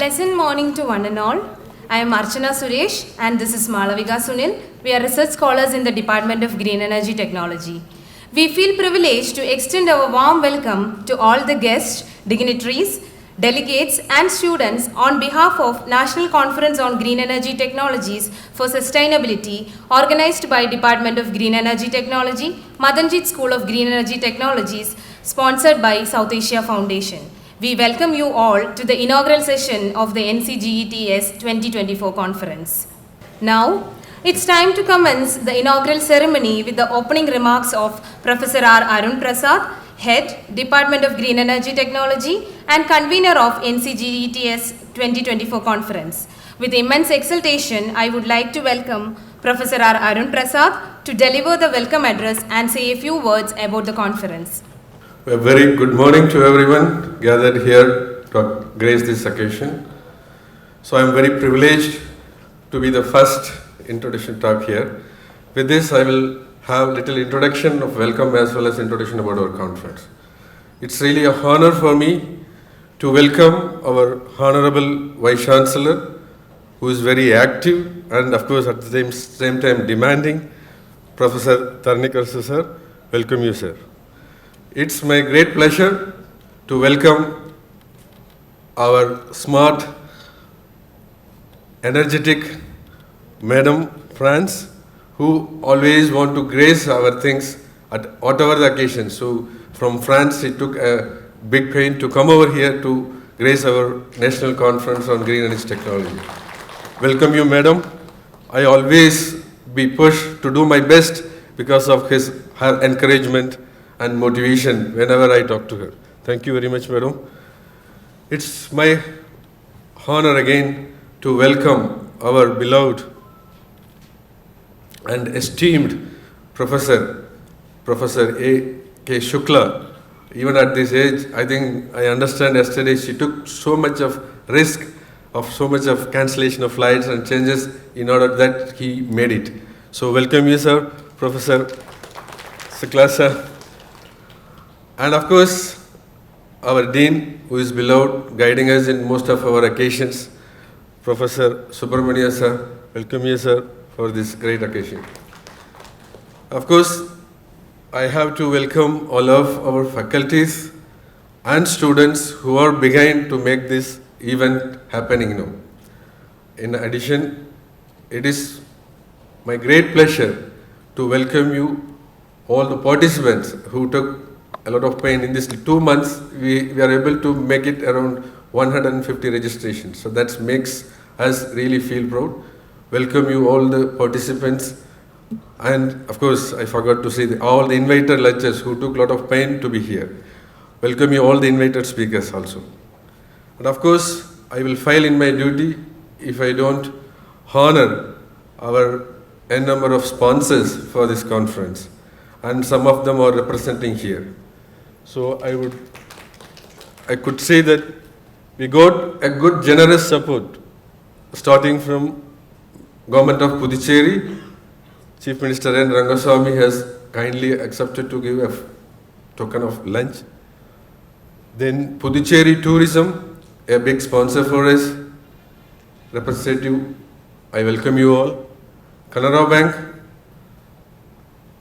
Pleasant morning to one and all. I am Archana Suresh and this is Malavika Sunil. We are research scholars in the Department of Green Energy Technology. We feel privileged to extend our warm welcome to all the guests, dignitaries, delegates and students on behalf of National Conference on Green Energy Technologies for Sustainability organized by Department of Green Energy Technology, Madanjit School of Green Energy Technologies, sponsored by South Asia Foundation. We welcome you all to the inaugural session of the NCGETS 2024 conference. Now, it's time to commence the inaugural ceremony with the opening remarks of Professor R. Arun Prasad, Head, Department of Green Energy Technology and convener of NCGETS 2024 conference. With immense exultation, I would like to welcome Professor R. Arun Prasad to deliver the welcome address and say a few words about the conference. A very good morning to everyone gathered here to grace this occasion. So I am very privileged to be the first introduction talk here. With this, I will have little introduction of welcome as well as introduction about our conference. It's really an honor for me to welcome our Honorable Vice Chancellor, who is very active and of course at the same time demanding, Professor Tarnikar sir. Welcome you, sir. It's my great pleasure to welcome our smart, energetic Madam France, who always want to grace our things at whatever the occasion. So from France, it took a big pain to come over here to grace our National Conference on Green Energy Technology. Welcome you, Madam. I always be pushed to do my best because of her encouragement and motivation whenever I talk to her. Thank you very much, Madam. It's my honor again to welcome our beloved and esteemed Professor A. K. Shukla. Even at this age, I think I understand yesterday she took so much of risk of so much of cancellation of flights and changes in order that he made it. So welcome you, sir, Professor Shukla, sir. And of course, our Dean, who is beloved, guiding us in most of our occasions, Professor Subramania, sir. Welcome you, sir, for this great occasion. Of course, I have to welcome all of our faculties and students who are behind to make this event happening now. In addition, it is my great pleasure to welcome you, all the participants who took a lot of pain. In these 2 months, we are able to make it around 150 registrations. So that makes us really feel proud. Welcome you all the participants. And of course, I forgot to say all the invited lecturers who took a lot of pain to be here. Welcome you all the invited speakers also. And of course, I will fail in my duty if I don't honor our n number of sponsors for this conference. And some of them are representing here. So I could say that we got a good generous support starting from Government of Pondicherry. Chief Minister N. Rangaswamy has kindly accepted to give a token of lunch. Then Pondicherry Tourism, a big sponsor for us. Representative, I welcome you all. Canara Bank,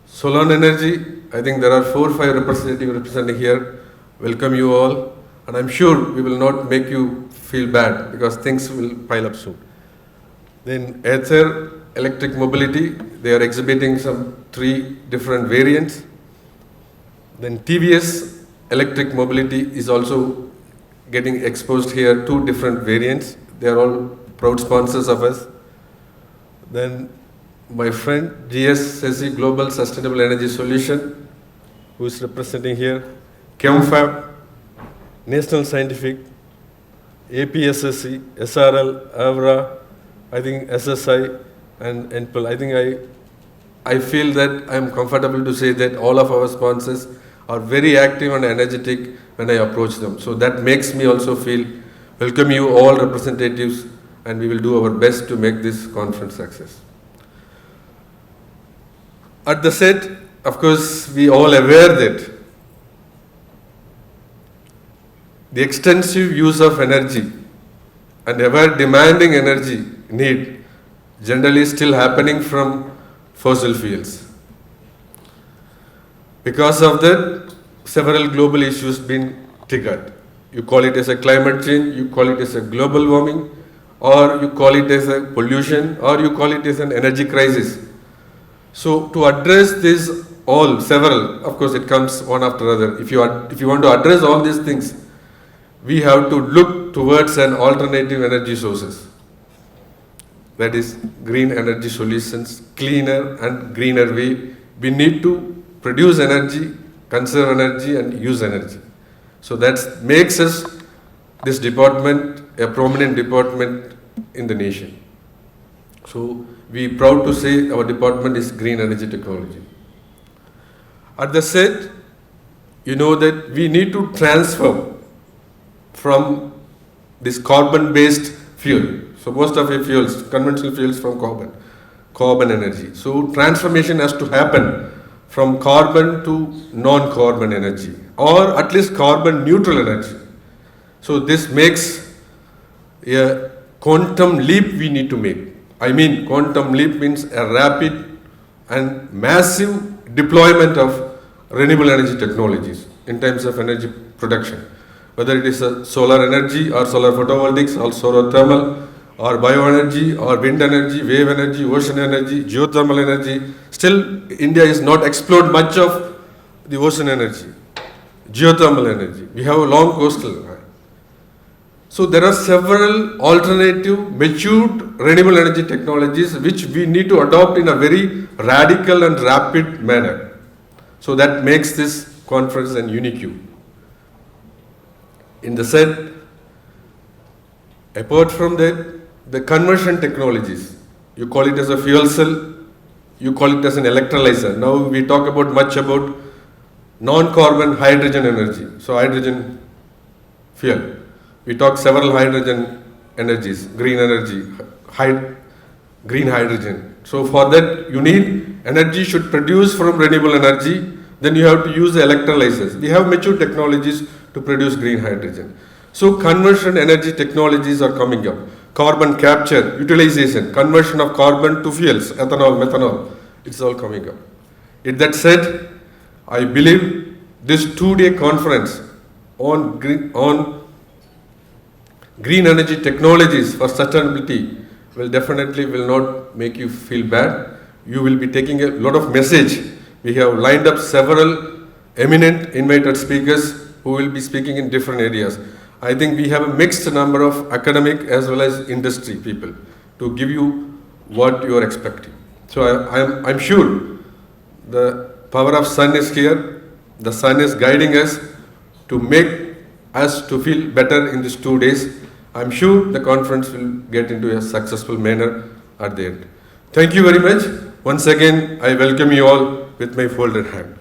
Solon Energy, I think there are 4 or 5 representatives representing here. Welcome you all. And I'm sure we will not make you feel bad because things will pile up soon. Then Aether Electric Mobility, they are exhibiting some 3 different variants. Then TVS Electric Mobility is also getting exposed here, 2 different variants. They are all proud sponsors of us. Then my friend GSSC Global Sustainable Energy Solution, who is representing here, ChemFab, National Scientific, APSSC, SRL, AVRA, I think SSI, and NPL. I think I feel that I'm comfortable to say that all of our sponsors are very active and energetic when I approach them. So that makes me also feel welcome you all representatives, and we will do our best to make this conference success. At the set, of course, we all aware that the extensive use of energy and ever demanding energy need generally still happening from fossil fuels. Because of that, several global issues been triggered. You call it as a climate change, you call it as a global warming, or you call it as a pollution, or you call it as an energy crisis. So to address this all, several, of course it comes one after other. If you want to address all these things, we have to look towards an alternative energy sources. That is green energy solutions, cleaner and greener way. We need to produce energy, conserve energy and use energy. So that makes us, this department, a prominent department in the nation. So we are proud to say our department is green energy technology. At the set, you know that we need to transform from this carbon-based fuel. So most of the fuels, conventional fuels from carbon energy. So transformation has to happen from carbon to non-carbon energy, or at least carbon neutral energy. So this makes a quantum leap we need to make. I mean, quantum leap means a rapid and massive deployment of renewable energy technologies in terms of energy production. Whether it is a solar energy or solar photovoltaics or solar thermal or bioenergy or wind energy, wave energy, ocean energy, geothermal energy. Still, India is not explored much of the ocean energy, geothermal energy. We have a long coastal line. So there are several alternative, matured renewable energy technologies which we need to adopt in a very radical and rapid manner. So that makes this conference an unique. In the set, apart from that, the conversion technologies, you call it as a fuel cell, you call it as an electrolyzer. Now we talk about much about non-carbon hydrogen energy, so hydrogen fuel. We talk several hydrogen energies, green energy, green hydrogen. So for that you need energy should produce from renewable energy, then you have to use the electrolyzers. We have mature technologies to produce green hydrogen. So conversion energy technologies are coming up. Carbon capture, utilization, conversion of carbon to fuels, ethanol, methanol, it's all coming up. With that said, I believe this 2-day conference on green energy technologies for sustainability will not make you feel bad. You will be taking a lot of message. We have lined up several eminent invited speakers who will be speaking in different areas. I think we have a mixed number of academic as well as industry people to give you what you are expecting. So I'm sure the power of sun is here. The sun is guiding us to make us to feel better in these 2 days. I'm sure the conference will get into a successful manner at the end. Thank you very much. Once again, I welcome you all with my folded hand.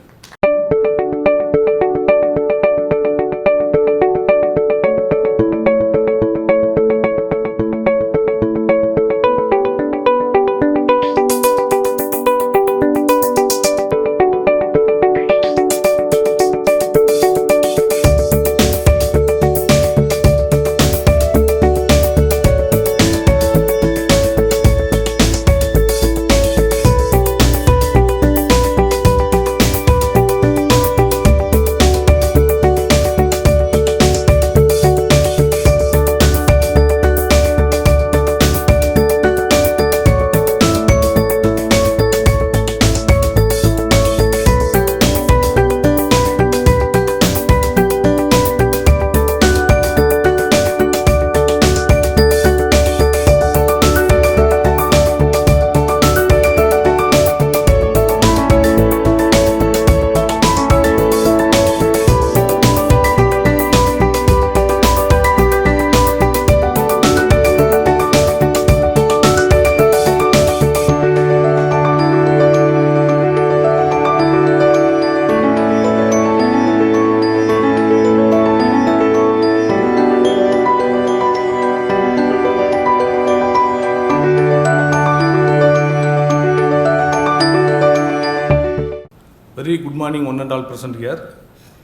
Very good morning, one and all present here.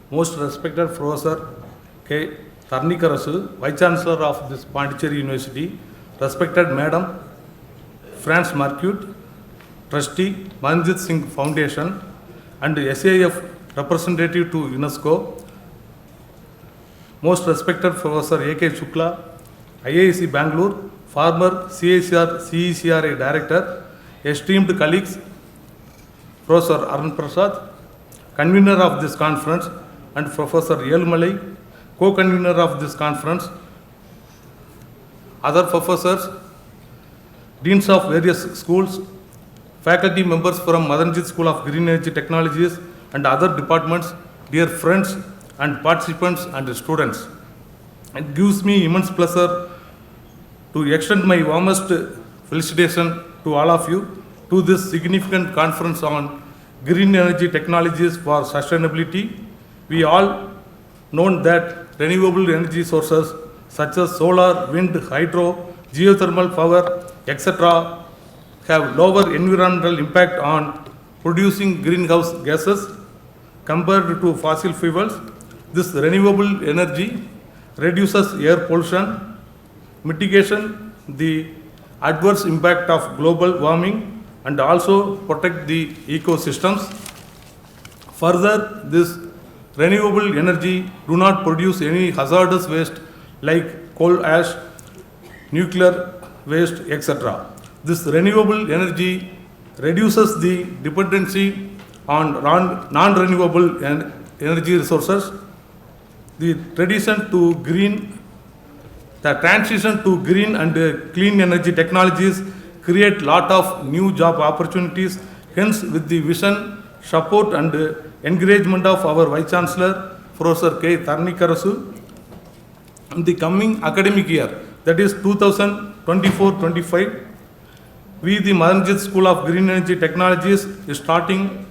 Most respected Professor K. Tarnikarasu, Vice Chancellor of this Pondicherry University, respected Madam France Marcute, Trustee, Manjit Singh Foundation, and SAF representative to UNESCO, most respected Professor A.K. Shukla, IISc Bangalore, former CECRA Director, esteemed colleagues, Professor Arun Prasad, convener of this conference, and Professor Yelumalai, co-convener of this conference, other professors, deans of various schools, faculty members from Madanjit School of Green Energy Technologies and other departments, dear friends and participants and students. It gives me immense pleasure to extend my warmest felicitation to all of you to this significant conference on green energy technologies for sustainability. We all know that renewable energy sources such as solar, wind, hydro, geothermal power, etc. have lower environmental impact on producing greenhouse gases compared to fossil fuels. This renewable energy reduces air pollution, mitigation the adverse impact of global warming, and also protect the ecosystems. Further, this renewable energy do not produce any hazardous waste like coal ash, nuclear waste, etc. This renewable energy reduces the dependency on non-renewable energy resources. The transition to green and clean energy technologies create lot of new job opportunities. Hence, with the vision, support and encouragement of our Vice Chancellor, Professor K. Tarnikarasu, in the coming academic year, that is 2024-25, we, the Madanjit School of Green Energy Technologies, is starting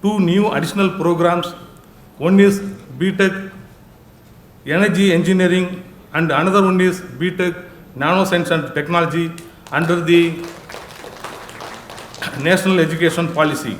2 new additional programs. One is BTech Energy Engineering and another one is BTech Nanoscience and Technology under the National Education Policy.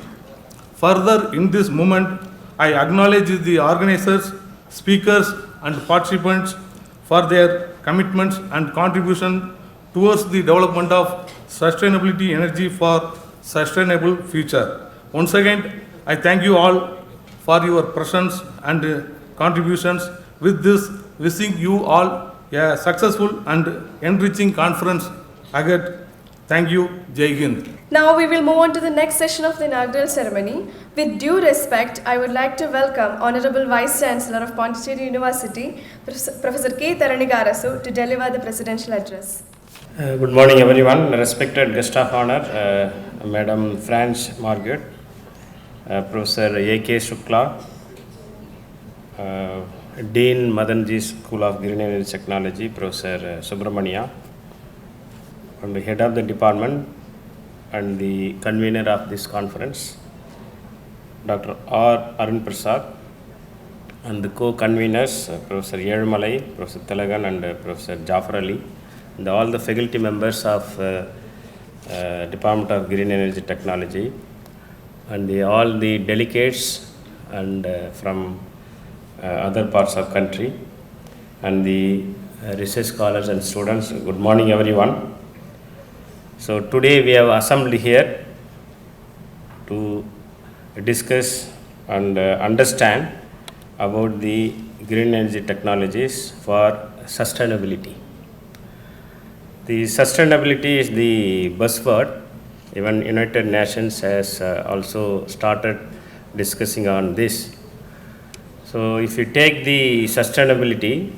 Further, in this moment, I acknowledge the organizers, speakers and participants for their commitments and contribution towards the development of sustainability energy for sustainable future. Once again, I thank you all for your presence and contributions. With this, wishing you all a successful and enriching conference ahead. Thank you. Jai Hind. Now we will move on to the next session of the inaugural ceremony. With due respect, I would like to welcome Honorable Vice Chancellor of Pondicherry University, Professor K. Taranigarasu, to deliver the presidential address. Good morning, everyone. Respected guest of honor, Madam France Margaret, Professor A.K. Shukla, Dean Madanjit School of Green Energy Technology, Professor Subramania, and the head of the department and the convener of this conference, Dr. R. Arun Prasad, and the co-conveners, Professor Yelumalai, Professor Telagan, and Professor Jafar Ali, and all the faculty members of Department of Green Energy Technology, and all the delegates and from other parts of country, and the research scholars and students. Good morning, everyone. So today we have assembled here to discuss and understand about the green energy technologies for sustainability. The sustainability is the buzzword. Even United Nations has also started discussing on this. So if you take the sustainability,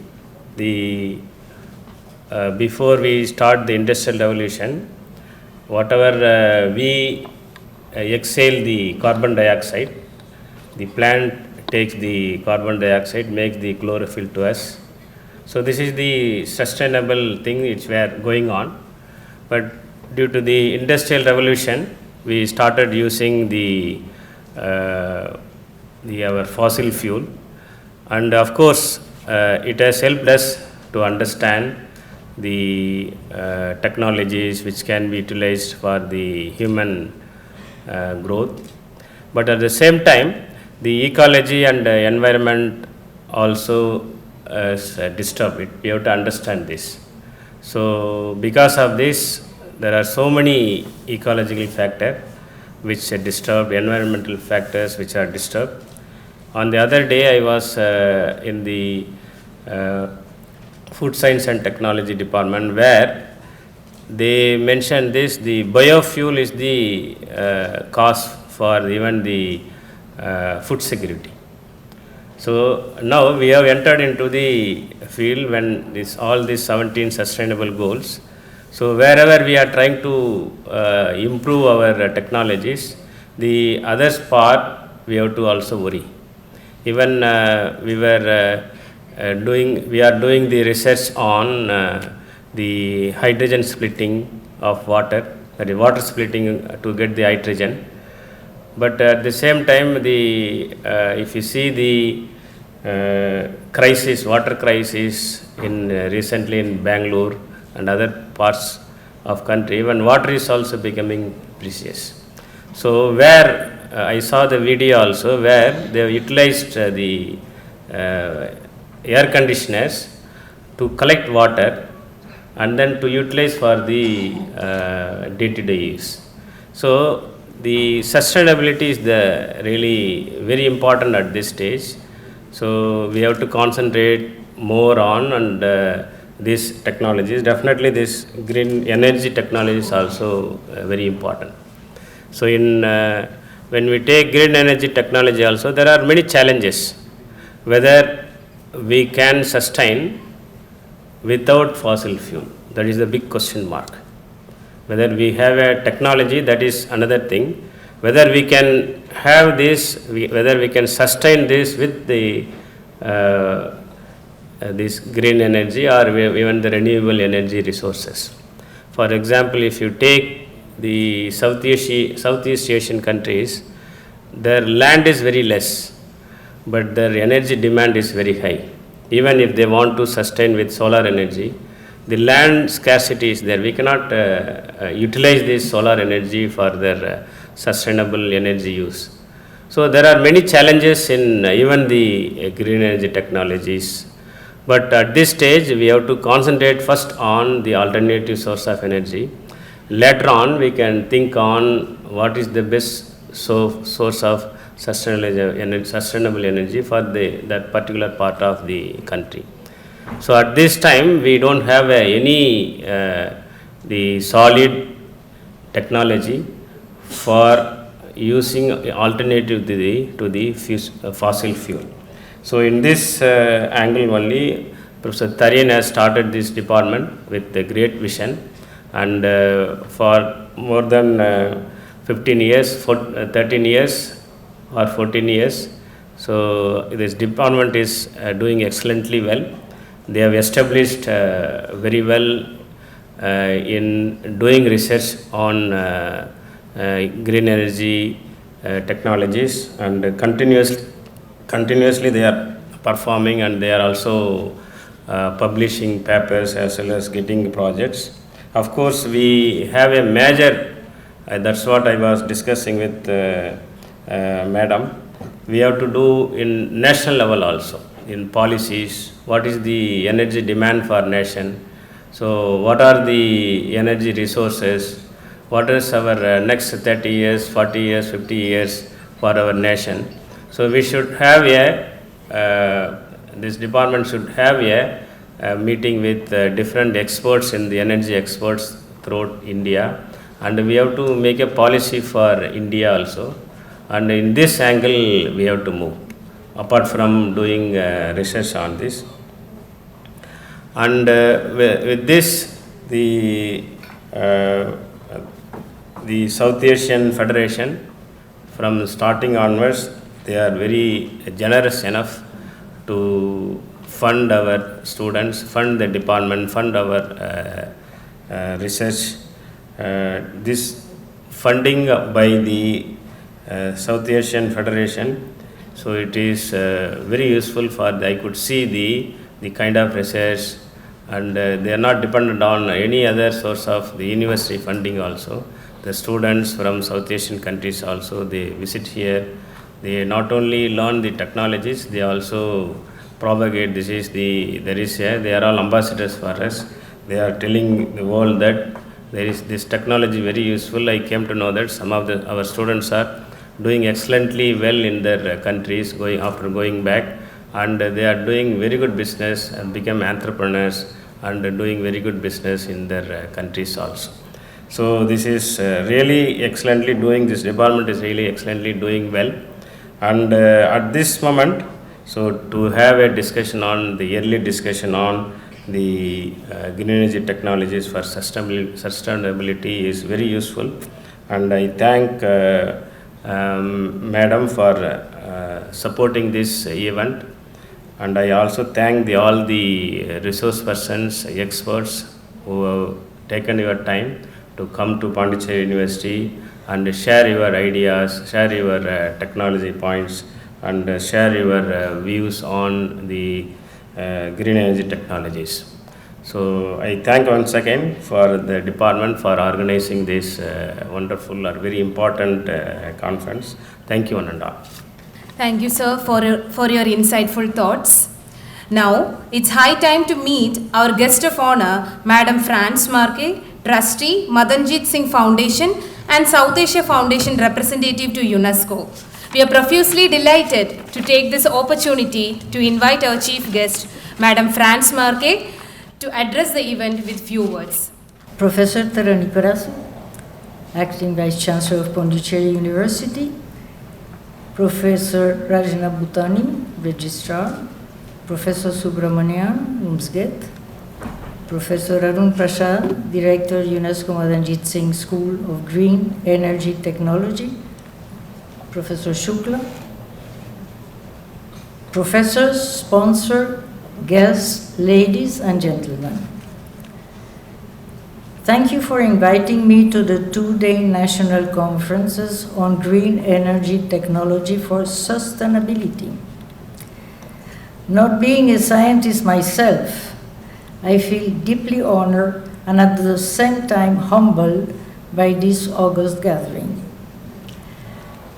before we start the industrial revolution, whatever we exhale the carbon dioxide, the plant takes the carbon dioxide, makes the chlorophyll to us. So this is the sustainable thing which we are going on. But due to the industrial revolution, we started using our fossil fuel, and of course it has helped us to understand the technologies which can be utilized for the human growth. But at the same time, the ecology and environment also disturbed. We have to understand this. So because of this, there are so many ecological factors which are disturbed, environmental factors which are disturbed. On the other day, I was in the Food Science and Technology department, where they mentioned this: the biofuel is the cause for even the food security. So now we have entered into the field when all these 17 sustainable goals. So wherever we are trying to improve our technologies, the others part we have to also worry. Even we are doing the research on the hydrogen splitting of water, that is water splitting to get the hydrogen. But at the same time, if you see the crisis, water crisis recently in Bangalore and other parts of country, even water is also becoming precious. So where I saw the video also, where they have utilized the air conditioners to collect water and then to utilize for the day-to-day use. So the sustainability is really very important at this stage. So we have to concentrate more on these technologies. Definitely this green energy technology is also very important. So when we take green energy technology also, there are many challenges. Whether we can sustain without fossil fuel, that is the big question mark. Whether we have a technology, that is another thing. Whether we can have this, whether we can sustain this with the this green energy or even the renewable energy resources. For example, if you take the Southeast Asian countries, their land is very less, but their energy demand is very high. Even if they want to sustain with solar energy, the land scarcity is there. We cannot utilize this solar energy for their sustainable energy use. So there are many challenges in even the green energy technologies. But at this stage, we have to concentrate first on the alternative source of energy. Later on, we can think on what is the best source of sustainable energy for that particular part of the country. So at this time, we don't have any the solid technology for using alternative to the fossil fuel. So in this angle only, Professor Tharyan has started this department with a great vision, and for more than 15 years, 13 years or 14 years, so this department is doing excellently well. They have established very well in doing research on green energy technologies, and continuously they are performing, and they are also publishing papers as well as getting projects. Of course, we have a major, that's what I was discussing with Madam, we have to do in national level also, in policies, what is the energy demand for nation, so what are the energy resources, what is our next 30 years, 40 years, 50 years for our nation. So we should have this department should have a meeting with different experts in the energy experts throughout India, and we have to make a policy for India also, and in this angle we have to move, apart from doing research on this. And with this, the South Asian Federation, from starting onwards, they are very generous enough to fund our students, fund the department, fund our research. This funding by the South Asian Federation, so it is very useful for I could see the kind of research, and they are not dependent on any other source of the university funding also. The students from South Asian countries also, they visit here. They not only learn the technologies, they also propagate. They are all ambassadors for us. They are telling the world that there is this technology very useful. I came to know that some of our students are doing excellently well in their countries after going back, and they are doing very good business and become entrepreneurs and doing very good business in their countries also. So this is really excellently doing, this department is really excellently doing well. And at this moment, so to have a discussion on the yearly discussion on the green energy technologies for sustainability is very useful, and I thank Madam for supporting this event, and I also thank all the resource persons, experts who have taken your time to come to Pondicherry University and share your ideas, share your technology points, and share your views on the green energy technologies. So I thank once again for the department for organizing this wonderful or very important conference. Thank you one and all. Thank you, sir, for your insightful thoughts. Now, it's high time to meet our guest of honor, Madam France Marque, Trustee, Madanjit Singh Foundation and South Asia Foundation representative to UNESCO. We are profusely delighted to take this opportunity to invite our chief guest, Madam France Marque, to address the event with few words. Professor Taranigarasu, Acting Vice Chancellor of Pondicherry University, Professor Rajna Bhutani, Registrar, Professor Subramanian, UMSGET, Professor Arun Prasad, Director, UNESCO Madanjit Singh School of Green Energy Technology, Professor Shukla, professors, sponsor, guests, ladies and gentlemen. Thank you for inviting me to the two-day national conferences on green energy technology for sustainability. Not being a scientist myself, I feel deeply honored and at the same time humbled by this august gathering.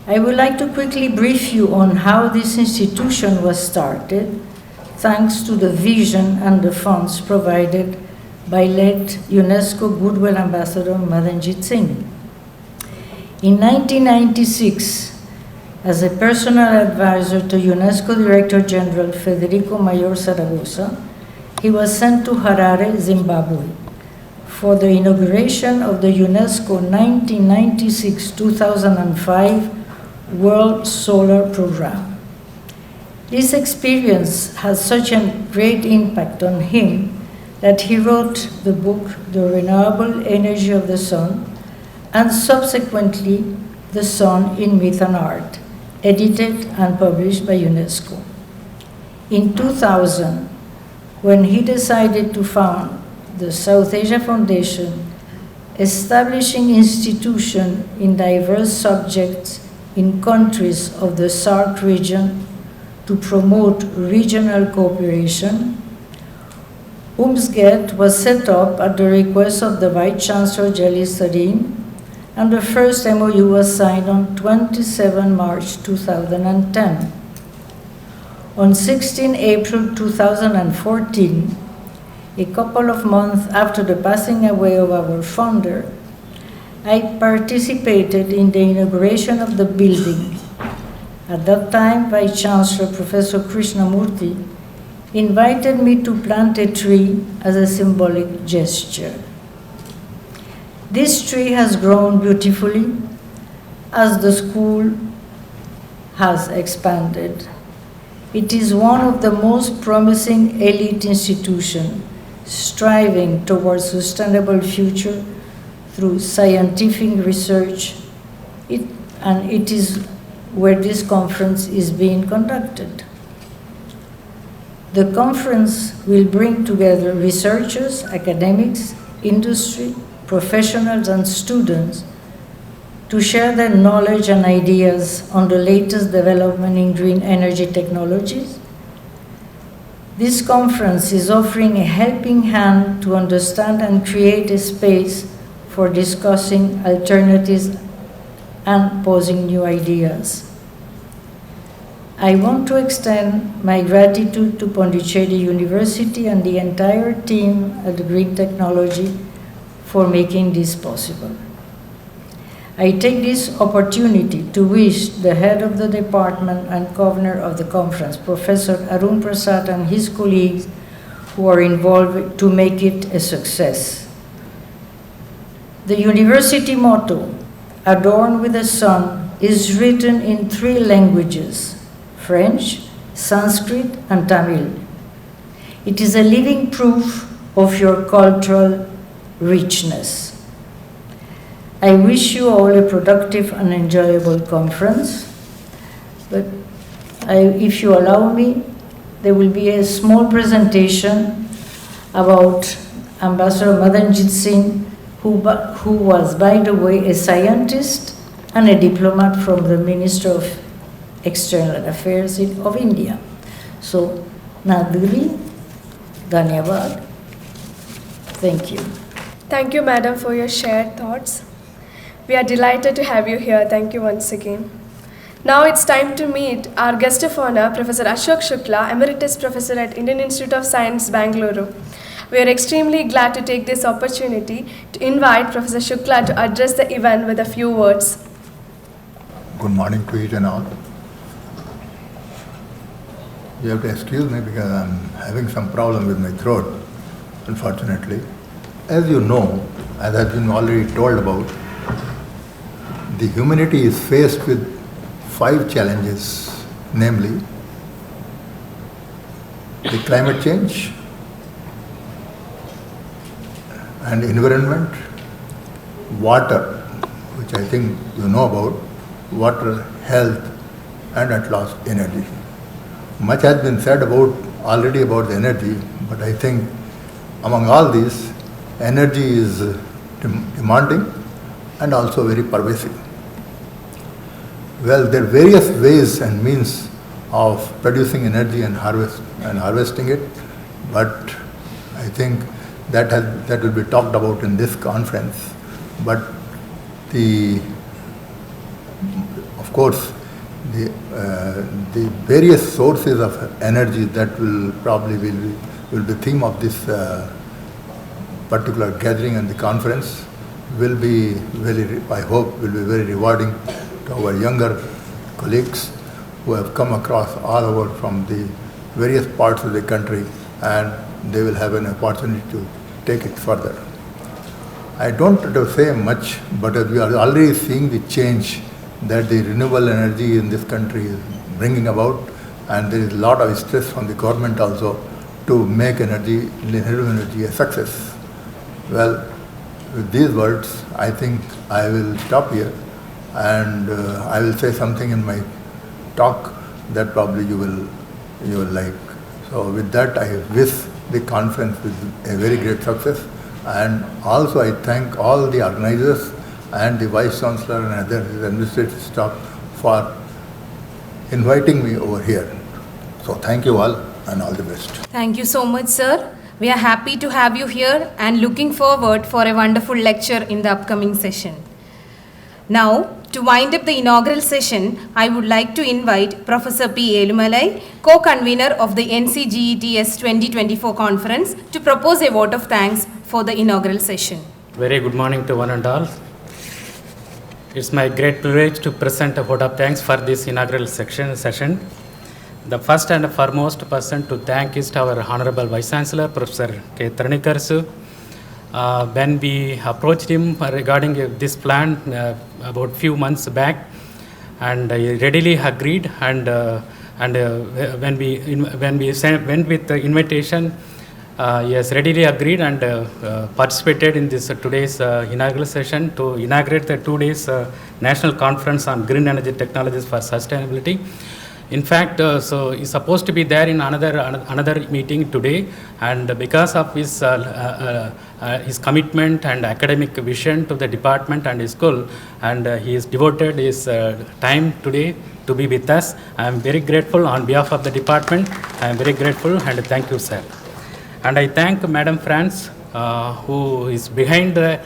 I would like to quickly brief you on how this institution was started, thanks to the vision and the funds provided by late UNESCO Goodwill Ambassador Madanjit Singh. In 1996, as a personal advisor to UNESCO Director General Federico Mayor Saragosa, he was sent to Harare, Zimbabwe, for the inauguration of the UNESCO 1996-2005 World Solar Program. This experience had such a great impact on him that he wrote the book The Renewable Energy of the Sun and subsequently The Sun in Myth and Art, edited and published by UNESCO. In 2000, when he decided to found the South Asia Foundation, establishing institutions in diverse subjects in countries of the SAARC region to promote regional cooperation, UMSGET was set up at the request of the Vice Chancellor Jelly Sarin, and the first MOU was signed on 27 March 2010. On 16 April 2014, a couple of months after the passing away of our founder, I participated in the inauguration of the building. At that time, Vice Chancellor Professor Krishnamurthy invited me to plant a tree as a symbolic gesture. This tree has grown beautifully as the school has expanded. It is one of the most promising elite institutions striving towards sustainable future through scientific research, and it is where this conference is being conducted. The conference will bring together researchers, academics, industry, professionals, and students to share their knowledge and ideas on the latest development in green energy technologies. This conference is offering a helping hand to understand and create a space for discussing alternatives and posing new ideas. I want to extend my gratitude to Pondicherry University and the entire team at Green Technology for making this possible. I take this opportunity to wish the head of the department and governor of the conference, Professor Arun Prasad, and his colleagues who are involved to make it a success. The university motto, adorned with the sun, is written in 3 languages, French, Sanskrit, and Tamil. It is a living proof of your cultural richness. I wish you all a productive and enjoyable conference, but if you allow me, there will be a small presentation about Ambassador Madanjit Singh, who was, by the way, a scientist and a diplomat from the Ministry of External Affairs of India. So, Naduri, Dhanyavad. Thank you. Thank you, Madam, for your shared thoughts. We are delighted to have you here. Thank you once again. Now it's time to meet our guest of honor, Professor Ashok Shukla, Emeritus Professor at Indian Institute of Science, Bangalore. We are extremely glad to take this opportunity to invite Professor Shukla to address the event with a few words. Good morning to each and all. You have to excuse me because I'm having some problem with my throat, unfortunately. As you know, as has been already told about, the humanity is faced with 5 challenges, namely the climate change and environment, water, which I think you know about, water, health, and at last energy. Much has been said already about the energy, but I think among all these, energy is demanding and also very pervasive. Well, there are various ways and means of producing energy and harvesting it, but I think that will be talked about in this conference. But of course, the various sources of energy that will probably will be theme of this particular gathering and the conference will be I hope will be very rewarding to our younger colleagues who have come across all over from the various parts of the country, and they will have an opportunity to take it further. I don't have to say much, but we are already seeing the change that the renewable energy in this country is bringing about, and there is a lot of stress from the government also to make renewable energy a success. Well, with these words, I think I will stop here, and I will say something in my talk that probably you will like. So with that, I wish the conference with a very great success, and also I thank all the organizers and the Vice Chancellor and other administrative staff for inviting me over here. So thank you all, and all the best. Thank you so much, sir. We are happy to have you here and looking forward for a wonderful lecture in the upcoming session. Now, to wind up the inaugural session, I would like to invite Professor P. Elumalai, co-convener of the NCGETS 2024 conference, to propose a vote of thanks for the inaugural session. Very good morning to one and all. It's my great privilege to present a vote of thanks for this inaugural session. The first and foremost person to thank is our Honorable Vice Chancellor, Professor K. Taranigarasu. When we approached him regarding this plan about few months back, and he readily agreed, and when we went with the invitation, he has readily agreed and participated in this today's inaugural session to inaugurate the 2 days national conference on green energy technologies for sustainability. In fact, so he's supposed to be there in another meeting today, and because of his commitment and academic vision to the department and his school, and he has devoted his time today to be with us. I am very grateful on behalf of the department. I am very grateful, and thank you, sir. And I thank Madam France, who is behind the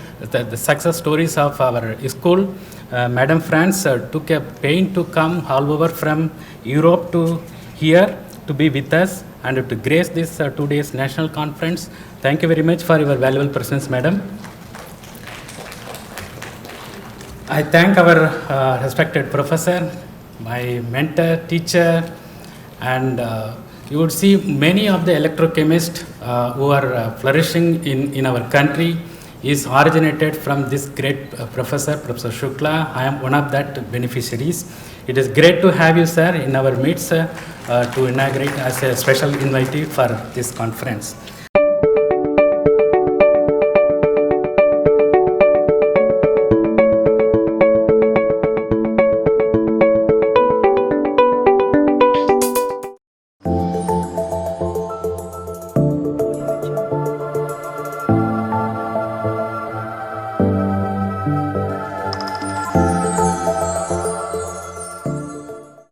success stories of our school. Madam France took a pain to come all over from Europe to here to be with us and to grace this 2 days national conference. Thank you very much for your valuable presence, Madam. I thank our respected professor, my mentor, teacher, and you would see many of the electrochemists who are flourishing in our country is originated from this great professor, Professor Shukla. I am one of that beneficiaries. It is great to have you, sir, in our midst to inaugurate as a special invitee for this conference.